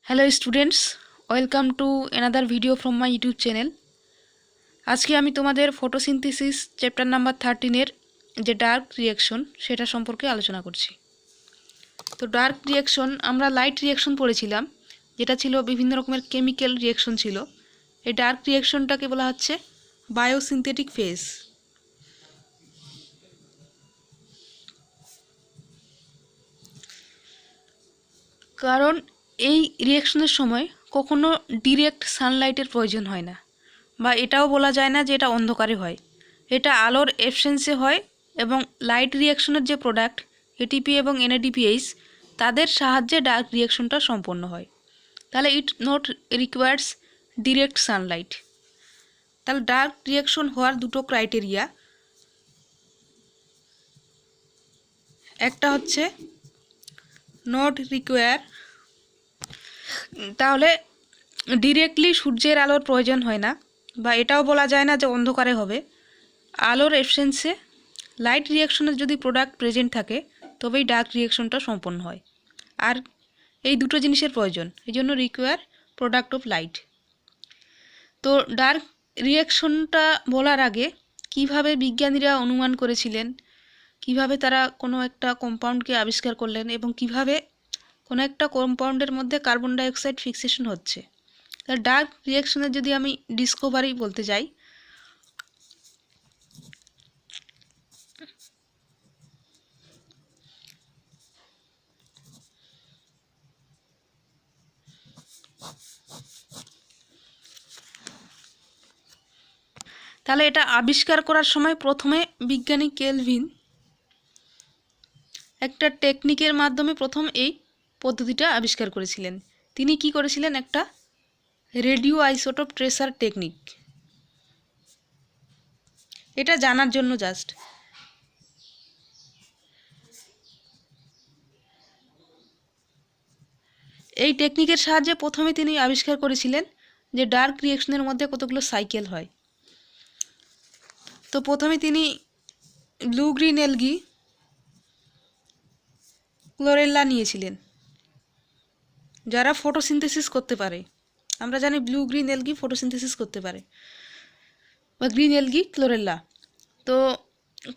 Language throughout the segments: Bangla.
Hello students, welcome to another video from my YouTube channel. আজকে আমি তোমাদের ফটোসিনথেসিস চ্যাপ্টার নাম্বার 13-এর যে ডার্ক রিয়াকশন সেটা সম্পর্কে আলোচনা করছি। তো ডার্ক রিয়াকশন আমরা লাইট রিয়াকশন পড়েছিলাম, যেটা ছিল বিভিন্ন রকমের কেমিক্যাল রিয়াকশন ছিল। এই ডার্ক রিয়াকশনটাকে বলা হচ্ছে বায়োসিনথেটিক ফেজ। কারণ এই রিয়াকশনের সময় কখনো ডিরেক্ট সানলাইটের প্রয়োজন হয় না, বা এটাও বলা যায় না যে এটা অন্ধকারে হয়। এটা আলোর অ্যাবসেন্সে হয় এবং লাইট রিয়াকশনের যে প্রোডাক্ট এটিপি এবং এনএডিপিএইচ তাদের সাহায্যে ডার্ক রিয়াকশনটা সম্পন্ন হয়। তাহলে it not requires direct Sunlight. তাহলে ডার্ক রিয়াকশন হওয়ার দুটো ক্রাইটেরিয়া, একটা হচ্ছে নট রিকোয়ার, তাহলে ডিরেক্টলি সূর্যের আলোর প্রয়োজন হয় না, বা এটাও বলা যায় না যে অন্ধকারে হবে। আলোর অ্যাবসেন্সে লাইট রিয়াকশনের যদি প্রোডাক্ট প্রেজেন্ট থাকে তবেই ডার্ক রিয়াকশনটা সম্পন্ন হয়। আর এই দুটো জিনিসের প্রয়োজন, এই জন্য রিকোয়ার প্রোডাক্ট অফ লাইট। তো ডার্ক রিয়াকশনটা বলার আগে কিভাবে বিজ্ঞানীরা অনুমান করেছিলেন, কিভাবে তারা কোনো একটা কম্পাউন্ডকে আবিষ্কার করলেন এবং কিভাবে কোনো একটা কম্পাউন্ডের মধ্যে কার্বন ডাইঅক্সাইড ফিক্সেশন হচ্ছে, তার ডার্ক রিয়াকশনের যদি আমি ডিসকভারি বলতে যাই, তাহলে এটা আবিষ্কার করার সময় প্রথমে বিজ্ঞানী কেলভিন একটা টেকনিকের মাধ্যমে প্রথম এই পদ্ধতিটা আবিষ্কার করেছিলেন। তিনি কি করেছিলেন, একটা রেডিও আইসোটোপ ট্রেসার টেকনিক। এটা জানার জন্য জাস্ট, এই টেকনিকের সাহায্যে প্রথমে তিনি আবিষ্কার করেছিলেন যে ডার্ক রিয়াকশনের মধ্যে কতগুলো সাইকেল হয়। তো প্রথমে তিনি ব্লু গ্রিন এলগি ক্লোরেল্লা নিয়েছিলেন, যারা ফটোসিনথেসিস করতে পারে। আমরা জানি ব্লু গ্রিন এলগি ফটোসিনথেসিস করতে পারে, বা গ্রিন এলগি ক্লোরেল্লা। তো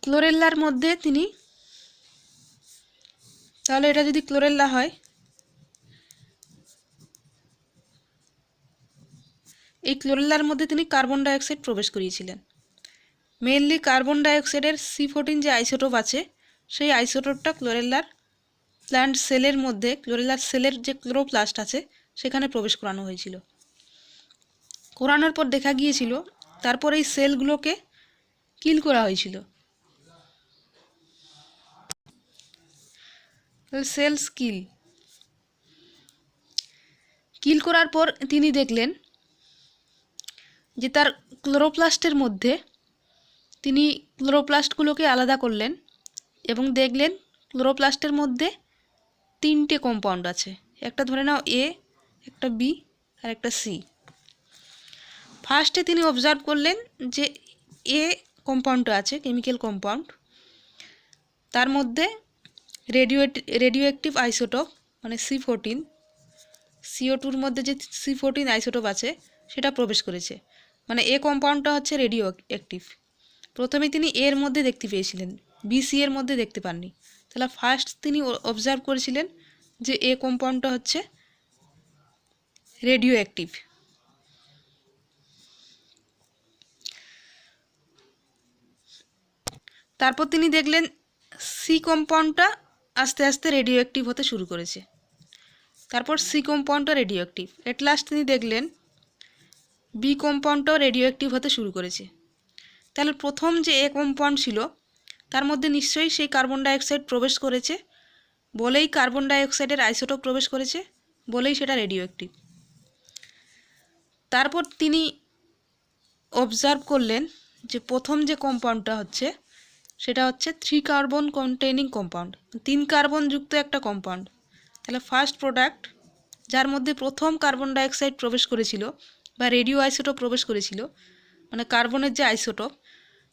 ক্লোরেল্লার মধ্যে তিনি, তাহলে এটা যদি ক্লোরেল্লা হয়, এই ক্লোরেল্লার মধ্যে তিনি কার্বন ডাইঅক্সাইড প্রবেশ করিয়েছিলেন। মেইনলি কার্বন ডাইঅক্সাইডের C14 যে আইসোটোপ আছে, সেই আইসোটোপটা ক্লোরেল্লার প্ল্যান্ট সেলের মধ্যে, ক্লোরেল্লার সেলের যে ক্লোরোপ্লাস্ট আছে সেখানে প্রবেশ করানো হয়েছিল। করানোর পর দেখা গিয়েছিল তারপর এই সেলগুলোকে কিল করা হয়েছিল। সেলস কিল করার পর তিনি দেখলেন যে তার ক্লোরোপ্লাস্টের মধ্যে তিনি ক্লোরোপ্লাস্টগুলোকে আলাদা করলেন এবং দেখলেন ক্লোরোপ্লাস্টের মধ্যে তিনটে কম্পাউন্ড আছে। একটা ধরে নাও এ, একটা বি আর একটা সি। ফার্স্টে তিনি অবজার্ভ করলেন যে এ কম্পাউন্ডটা আছে কেমিক্যাল কম্পাউন্ড, তার মধ্যে রেডিও অ্যাক্টিভ আইসোটোপ মানে C14, CO2-র মধ্যে যে C14 আইসোটোপ আছে সেটা প্রবেশ করেছে, মানে এ কম্পাউন্ডটা হচ্ছে রেডিও অ্যাক্টিভ। প্রথমে তিনি এর মধ্যে দেখতে পেয়েছিলেন, BC এর মধ্যে দেখতে পাননি। তাহলে ফার্স্ট তিনি অবজার্ভ করেছিলেন যে এ কম্পাউন্ডটা হচ্ছে রেডিও অ্যাক্টিভ। তারপর তিনি দেখলেন সি কম্পাউন্ডটা আস্তে আস্তে রেডিও অ্যাক্টিভ হতে শুরু করেছে, তারপর সি কম্পাউন্ডটা রেডিও অ্যাক্টিভ। এট লাস্ট তিনি দেখলেন বি কম্পাউন্ডটাও রেডিও অ্যাক্টিভ হতে শুরু করেছে। তাহলে প্রথম যে এ কম্পাউন্ড ছিল তার মধ্যে নিশ্চয়ই সেই কার্বন ডাইঅক্সাইড প্রবেশ করেছে, বলেই কার্বন ডাইঅক্সাইডের আইসোটোপ প্রবেশ করেছে, বলেই সেটা রেডিও অ্যাক্টিভ। তারপর তিনি অবজার্ভ করলেন যে প্রথম যে কম্পাউন্ডটা হচ্ছে সেটা হচ্ছে 3 কার্বন কন্টেইনিং কম্পাউন্ড, 3 কার্বন যুক্ত একটা কম্পাউন্ড। তাহলে ফার্স্ট প্রোডাক্ট যার মধ্যে প্রথম কার্বন ডাইঅক্সাইড প্রবেশ করেছিল বা রেডিও আইসোটোপ প্রবেশ করেছিল, মানে কার্বনের যে আইসোটোপ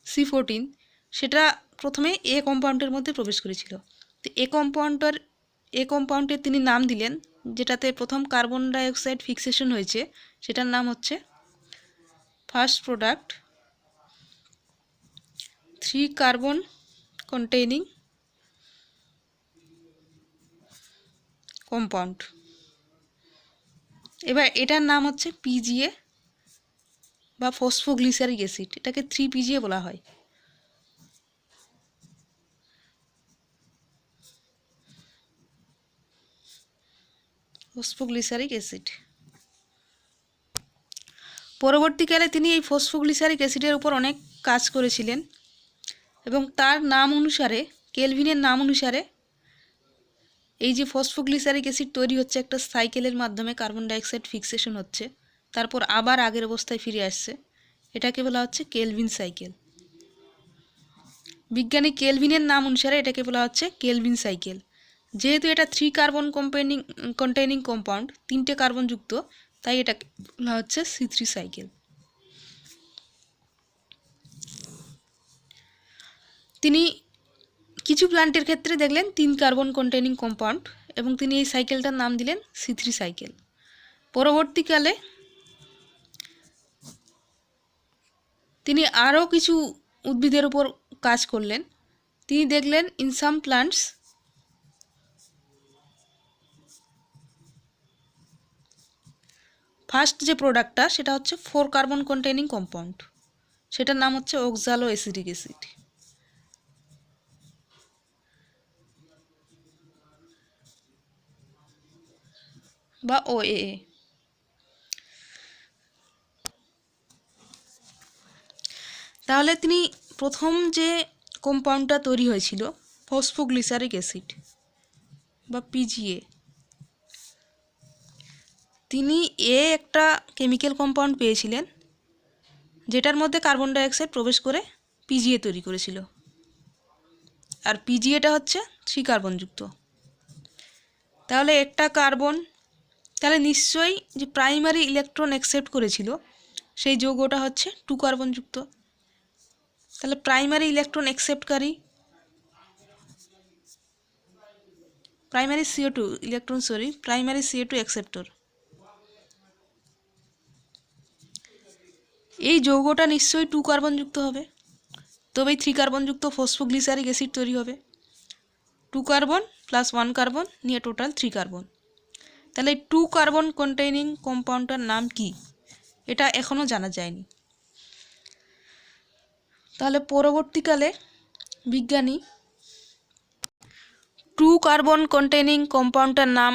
C14, সেটা প্রথমে এ কম্পাউন্ডের মধ্যে প্রবেশ করেছিল। তো এ কম্পাউন্ডের তিনি নাম দিলেন যেটাতে প্রথম কার্বন ডাইঅক্সাইড ফিক্সেশন হয়েছে সেটার নাম হচ্ছে first product 3 carbon containing compound. এবার এটার নাম হচ্ছে পিজিএ বা ফসফোগ্লিসারিক অ্যাসিড, এটাকে 3 PGA বলা হয়। Phosphoglyceric acid. পরবর্তীকালে তিনি এই ফসফোগ্লিসারিক অ্যাসিডের উপর অনেক কাজ করেছিলেন এবং তার নাম অনুসারে, কেলভিনের নাম অনুসারে এই যে ফসফোগ্লিসারিক অ্যাসিড তৈরি হচ্ছে একটা সাইকেলের মাধ্যমে, কার্বন ডাইঅক্সাইড ফিক্সেশন হচ্ছে, তারপর আবার আগের অবস্থায় ফিরে আসছে, এটাকে বলা হচ্ছে কেলভিন সাইকেল। বিজ্ঞানী কেলভিনের নাম অনুসারে এটাকে বলা হচ্ছে কেলভিন সাইকেল। যেহেতু এটা 3 কার্বন কন্টেইনিং কম্পাউন্ড, 3টে কার্বন যুক্ত, তাই এটাকে বলা হচ্ছে C3 সাইকেল। তিনি কিছু প্ল্যান্টের ক্ষেত্রে দেখলেন 3 কার্বন কন্টেইনিং কম্পাউন্ড এবং তিনি এই সাইকেলটার নাম দিলেন C3 সাইকেল। পরবর্তীকালে তিনি আরও কিছু উদ্ভিদের উপর কাজ করলেন। তিনি দেখলেন ইন সাম প্ল্যান্টস ফার্স্ট যে প্রোডাক্টটা সেটা হচ্ছে 4 কার্বন কন্টেইনিং কম্পাউন্ড, সেটার নাম হচ্ছে অক্সালো অ্যাসিটিক অ্যাসিড বা OAA। তাহলে তিনি প্রথম যে কম্পাউন্ডটা তৈরি হয়েছিল ফসফোগ্লিসারিক অ্যাসিড বা PGA, তিনি একটা কেমিক্যাল কম্পাউন্ড পেয়েছিলেন যেটার মধ্যে কার্বন ডাইঅক্সাইড প্রবেশ করে PGA তৈরি করেছিল। আর PGAটা হচ্ছে 3 কার্বনযুক্ত। তাহলে একটা কার্বন, তাহলে নিশ্চয়ই যে প্রাইমারি ইলেকট্রন অ্যাকসেপ্ট করেছিল সেই যৌগটা হচ্ছে 2 কার্বনযুক্ত। তাহলে প্রাইমারি ইলেকট্রন অ্যাকসেপ্টকারী, প্রাইমারি CO2 অ্যাকসেপ্টর, এই যৌগটা নিশ্চয়ই 2 কার্বনযুক্ত হবে, তবেই 3 কার্বনযুক্ত ফসফোগ্লিসারিক অ্যাসিড তৈরি হবে। 2 কার্বন প্লাস 1 কার্বন নিয়ে টোটাল 3 কার্বন। তাহলে এই 2 কার্বন কন্টেইনিং কম্পাউন্ডটার নাম কি, এটা এখনও জানা যায়নি। তাহলে পরবর্তীকালে বিজ্ঞানী 2 কার্বন কন্টেইনিং কম্পাউন্ডটার নাম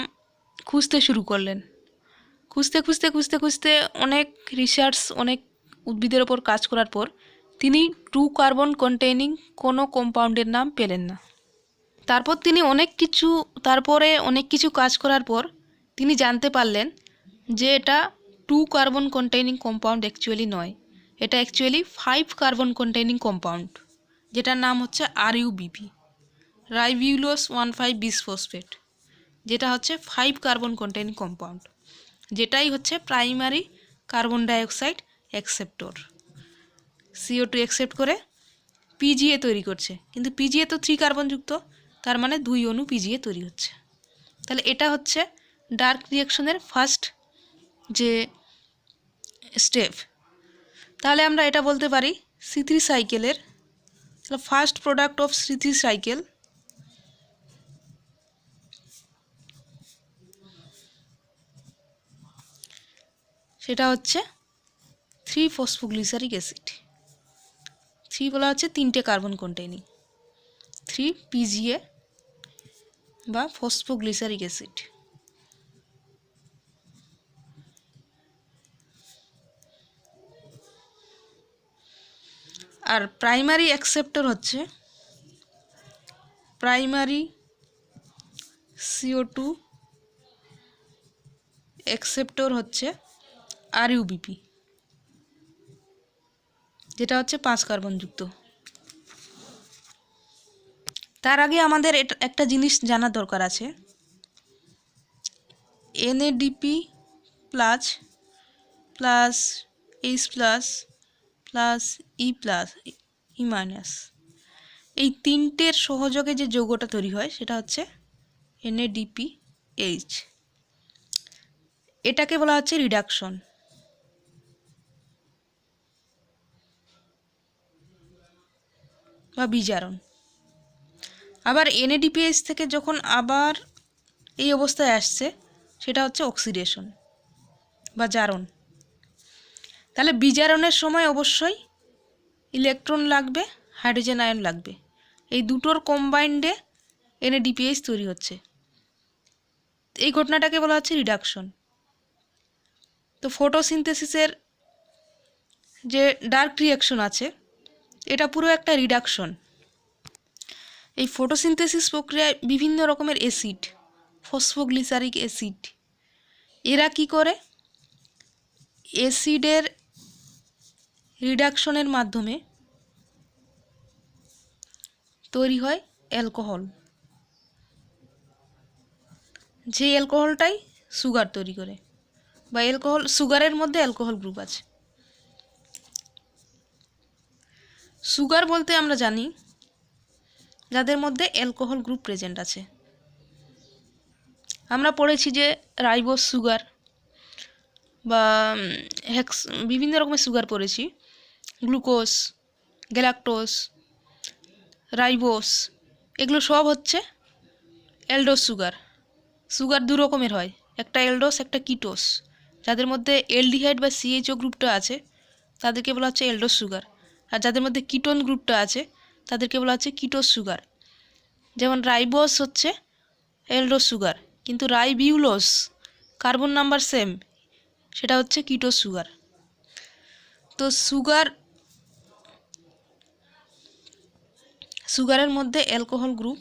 খুঁজতে শুরু করলেন। খুঁজতে অনেক রিসার্চ, অনেক উদ্ভিদের ওপর কাজ করার পর তিনি 2 কার্বন কন্টেইনিং কোনো কম্পাউন্ডের নাম পেলেন না। তারপরে অনেক কিছু কাজ করার পর তিনি জানতে পারলেন যে এটা 2 কার্বন কন্টেইনিং কম্পাউন্ড অ্যাকচুয়ালি নয়, এটা অ্যাকচুয়ালি 5 কার্বন কন্টেইনিং কম্পাউন্ড, যেটার নাম হচ্ছে RUBP, রাইবিউলোস 1,5-বিসফসফেট, যেটা হচ্ছে 5 কার্বন কন্টেইনিং কম্পাউন্ড, যেটাই হচ্ছে primary carbon dioxide acceptor. CO2 accept করে PGA তৈরি করছে, কিন্তু PGA তো 3 কার্বনযুক্ত, তার মানে 2 অণু PGA তৈরি হচ্ছে। তাহলে এটা হচ্ছে ডার্ক রিঅ্যাকশনের ফার্স্ট যে স্টেপ। তাহলে আমরা এটা বলতে পারি C3 সাইকেলের first product of C3 cycle সেটা হচ্ছে 3 ফসফোগ্লিসারিক অ্যাসিড। 3 বলা হচ্ছে 3টে কার্বন কন্টেইনিং, 3 PGA বা ফসফোগ্লিসারিক অ্যাসিড। আর প্রাইমারি অ্যাকসেপ্টর হচ্ছে প্রাইমারি CO2 অ্যাকসেপ্টর হচ্ছে RUBP, যেটা হচ্ছে 5 কার্বনযুক্ত। তার আগে আমাদের একটা জিনিস জানার দরকার আছে, NADP plus plus H plus plus E plus E minus, এই 3টের সহযোগে যে যৌগটা তৈরি হয় সেটা হচ্ছে NADPH। এটাকে বলা হচ্ছে রিডাকশন বা বিজারণ। আবার এনএডিপিএস থেকে যখন আবার এই অবস্থায় আসছে সেটা হচ্ছে অক্সিডেশন বা জারণ। তাহলে বিজারণের সময় অবশ্যই ইলেকট্রন লাগবে, হাইড্রোজেন আয়ন লাগবে, এই দুটোর কম্বাইন্ডে এনএডিপিএস তৈরি হচ্ছে। এই ঘটনাটাকে বলা হচ্ছে রিডাকশন। তো ফটোসিনথেসিসের যে ডার্ক রিঅ্যাকশন আছে এটা পুরো একটা রিডাকশন। এই ফটোসিনথেসিস প্রক্রিয়ায় বিভিন্ন রকমের অ্যাসিড, ফসফোগ্লিসারিক অ্যাসিড, এরা কি করে অ্যাসিডের রিডাকশনের মাধ্যমে তৈরি হয় অ্যালকোহল, যে অ্যালকোহলটাই সুগার তৈরি করে, বা অ্যালকোহল, সুগারের মধ্যে অ্যালকোহল গ্রুপ আছে। সুগার বলতে আমরা জানি যাদের মধ্যে অ্যালকোহল গ্রুপ প্রেজেন্ট আছে। আমরা পড়েছি যে রাইবোস সুগার বা বিভিন্ন রকমের সুগার পড়েছি, গ্লুকোজ, গ্যালাক্টোজ, রাইবোস, এগুলো সব হচ্ছে অ্যালডোস সুগার। সুগার দু রকমের হয়, একটা অ্যালডোস, একটা কিটোস। যাদের মধ্যে অ্যালডিহাইড বা সিএইচও গ্রুপটা আছে তাদেরকে বলা হচ্ছে অ্যালডোস সুগার, আর যাদের মধ্যে কিটোন গ্রুপটা আছে তাদেরকে বলা হচ্ছে কিটোস সুগার। যেমন রাইবোস হচ্ছে অ্যালডোস সুগার, কিন্তু রাইবিউলোস কার্বন নাম্বার সেম, সেটা হচ্ছে কিটোস সুগার। তো সুগারের মধ্যে alcohol group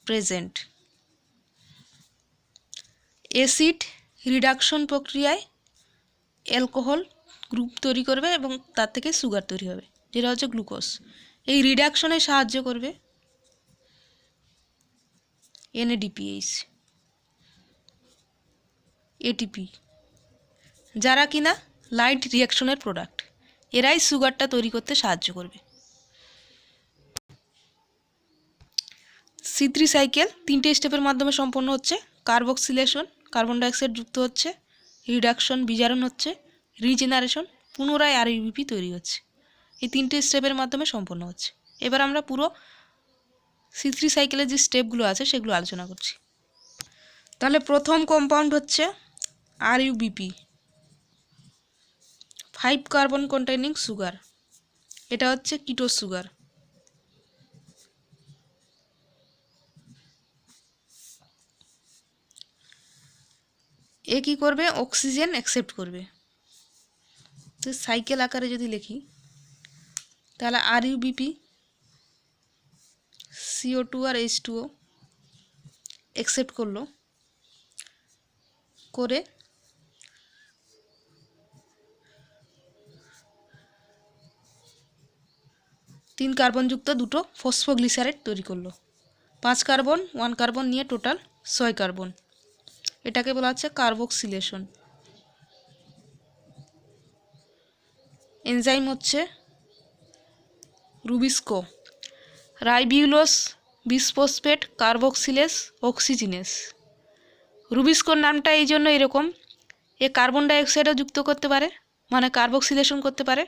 present. Acid reduction প্রক্রিয়ায় অ্যালকোহল গ্রুপ তৈরি করবে এবং তার থেকে সুগার তৈরি হবে, যেটা হচ্ছে গ্লুকোজ। এই রিডাকশনে সাহায্য করবে এনএডিপিএইচ, এটিপি, যারা কিনা লাইট রিঅ্যাকশনের প্রোডাক্ট, এরাই সুগারটা তৈরি করতে সাহায্য করবে। C3 সাইকেল 3টে স্টেপের মাধ্যমে সম্পন্ন হচ্ছে। কার্বক্সিলেশন, কার্বন ডাইঅক্সাইড যুক্ত হচ্ছে, রিডাকশন, বিজারণ হচ্ছে, রিজেনারেশন, পুনরায় আরইউবিপি তৈরি হচ্ছে। এই 3টে স্টেপের মাধ্যমে সম্পন্ন হচ্ছে। এবার আমরা পুরো C3 সাইকেলের যে স্টেপগুলো আছে সেগুলো আলোচনা করছি। তাহলে প্রথম কম্পাউন্ড হচ্ছে আরইউবিপি, 5 কার্বন কন্টেইনিং সুগার। এটা হচ্ছে কিটোস সুগার। এ কী করবে, অক্সিজেন অ্যাকসেপ্ট করবে। তো সাইকেল আকারে যদি লিখি তাহলে আরইউবিপি, CO2 আর H2O অ্যাকসেপ্ট করলো, করে তিন কার্বনযুক্ত দুটো ফসফোগ্লিসারেট তৈরি করলো। 5 কার্বন 1 কার্বন নিয়ে টোটাল 6 কার্বন। এটাকে বলা হচ্ছে কার্বক্সিলেশন। এনজাইম হচ্ছে রুবিস্কো, রাইবিউলোস বিসফসফেট কার্বক্সিলেস অক্সিজিনেস। রুবিস্কোর নামটা এই জন্য এরকম, এ কার্বন ডাইঅক্সাইডও যুক্ত করতে পারে, মানে কার্বক্সিলেশন করতে পারে,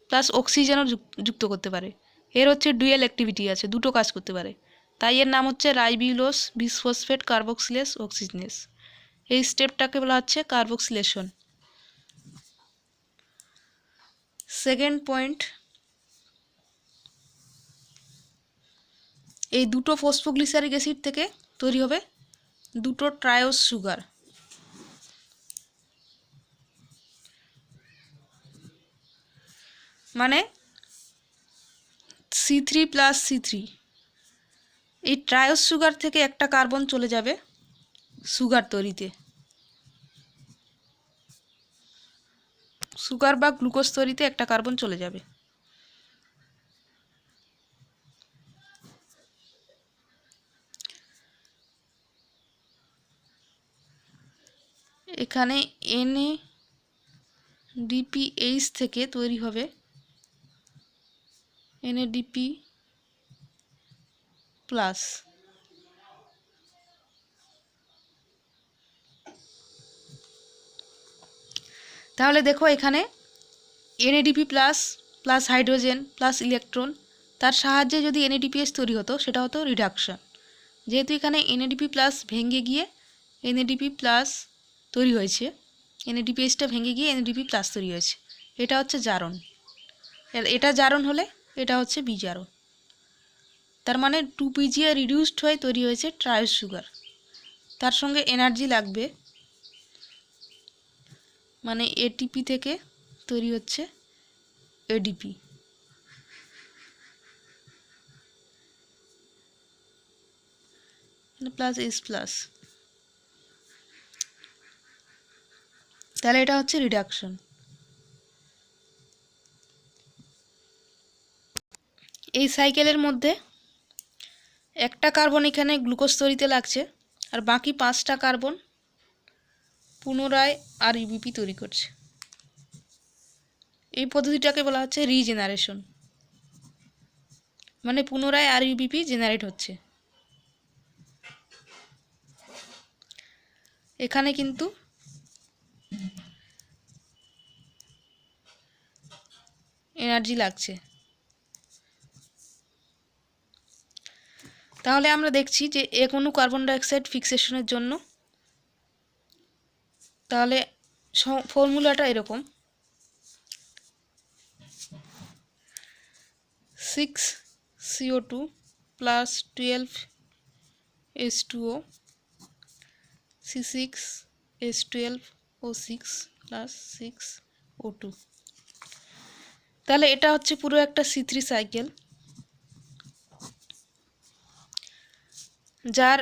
প্লাস অক্সিজেনও যুক্ত করতে পারে। এর হচ্ছে ডুয়েল অ্যাক্টিভিটি আছে, দুটো কাজ করতে পারে, তাই এর নাম হচ্ছে রাইবিউলোস বিসফসফেট কার্বক্সিলেস অক্সিজনেস। এই স্টেপটাকে বলা হচ্ছে কার্বক্সিলেশন। সেকেন্ড পয়েন্ট, এই দুটো ফসফোগ্লিসারিক অ্যাসিড থেকে তৈরি হবে দুটো ট্রায়োস সুগার। মানে C3 প্লাস C3, এই ট্রায়োস সুগার থেকে একটা কার্বন চলে যাবে সুগার তৈরিতে, সুগার বা গ্লুকোজ তৈরিতে একটা কার্বন চলে যাবে। এখানে NADPH থেকে তৈরি হবে NADP প্লাস। তাহলে দেখো এখানে NADP plus plus hydrogen plus electron, তার সাহায্যে যদি এনএডিপিএস তৈরি হতো সেটা হতো রিডাকশন। যেহেতু এখানে এনএডিপি প্লাস ভেঙে গিয়ে এনএডিপি প্লাস তৈরি হয়েছে, এনএডিপিএসটা ভেঙে গিয়ে এনএডিপি প্লাস তৈরি হয়েছে, এটা হচ্ছে জারণ। এটা জারণ হলে এটা হচ্ছে বিজারণ। তার মানে 2PgA রিডিউসড হয়ে তৈরি হয়েছে ট্রায়োস সুগার। তার সঙ্গে এনার্জি লাগবে, মানে এটিপি থেকে তৈরি হচ্ছে এডিপি। প্লাস এস প্লাস, তাহলে এটা হচ্ছে রিডাকশন। এই সাইকেলের মধ্যে একটা কার্বন এখানে গ্লুকোজ তৈরিতে লাগছে, আর বাকি 5টা কার্বন পুনরায় আর ইউবিপি তৈরি করছে। এই পদ্ধতিটাকে বলা হচ্ছে রিজেনারেশন, মানে পুনরায় আর ইউবিপি জেনারেট হচ্ছে। এখানে কিন্তু এনার্জি লাগছে। তাহলে আমরা দেখছি যে এক অণু কার্বন ডাইঅক্সাইড ফিক্সেশনের জন্য, তাহলে ফর্মুলাটা এরকম 6CO2 plus 12H2O C6H12O6 plus 6O2। তাহলে এটা হচ্ছে পুরো একটা C3 সাইকেল, যার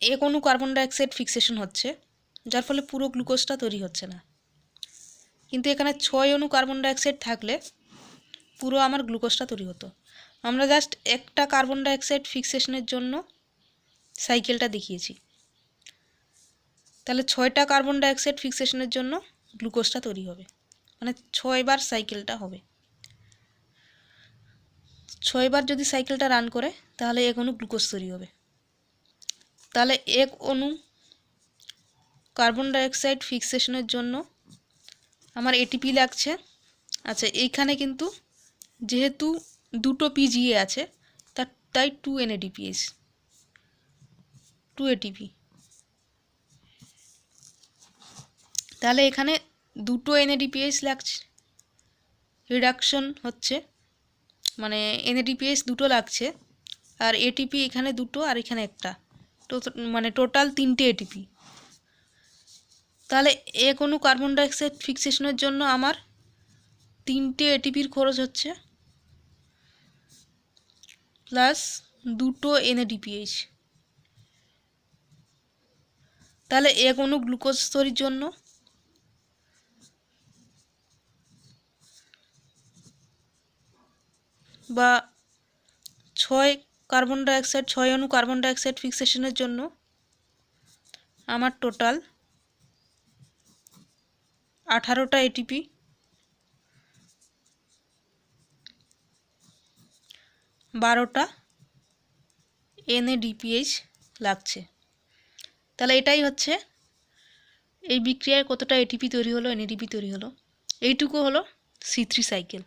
এক অণু কার্বন ডাইঅক্সাইড ফিক্সেশন হচ্ছে, যার ফলে পুরো গ্লুকোজটা তৈরি হচ্ছে না। কিন্তু এখানে 6 অণু কার্বন ডাইঅক্সাইড থাকলে পুরো আমার গ্লুকোজটা তৈরি হতো। আমরা জাস্ট একটা কার্বন ডাইঅক্সাইড ফিক্সেশনের জন্য সাইকেলটা দেখিয়েছি। তাহলে 6টা কার্বন ডাইঅক্সাইড ফিক্সেশনের জন্য গ্লুকোজটা তৈরি হবে, মানে 6 বার সাইকেলটা হবে। 6 বার যদি সাইকেলটা রান করে তাহলে এক অণু গ্লুকোজ তৈরি হবে। তাহলে এক অণু কার্বন ডাইঅক্সাইড ফিক্সেশনের জন্য আমার এটিপি লাগছে। আচ্ছা, এইখানে কিন্তু যেহেতু দুটো পিজিএ আছে তাই 2 NADPH 2 ATP। তাহলে এখানে দুটো NADPH লাগছে, রিডাকশন হচ্ছে, মানে NADPH দুটো লাগছে, আর এটিপি এখানে দুটো আর এখানে একটা, মানে টোটাল 3টে এটিপি। তাহলে এক অণু কার্বন ডাইঅক্সাইড ফিক্সেশনের জন্য আমার 3টে এটিপির খরচ হচ্ছে প্লাস দুটো NADPH। তাহলে এক অণু গ্লুকোজ তৈরির জন্য বা 6 অণু কার্বন ডাইঅক্সাইড ফিক্সেশনের জন্য আমার টোটাল 18টা এটিপি, 12টা NADPH লাগছে। তাহলে এটাই হচ্ছে এই বিক্রিয়ায় কতটা এটিপি তৈরি হলো, NADP তৈরি হলো। এইটুকু হলো C3 সাইকেল।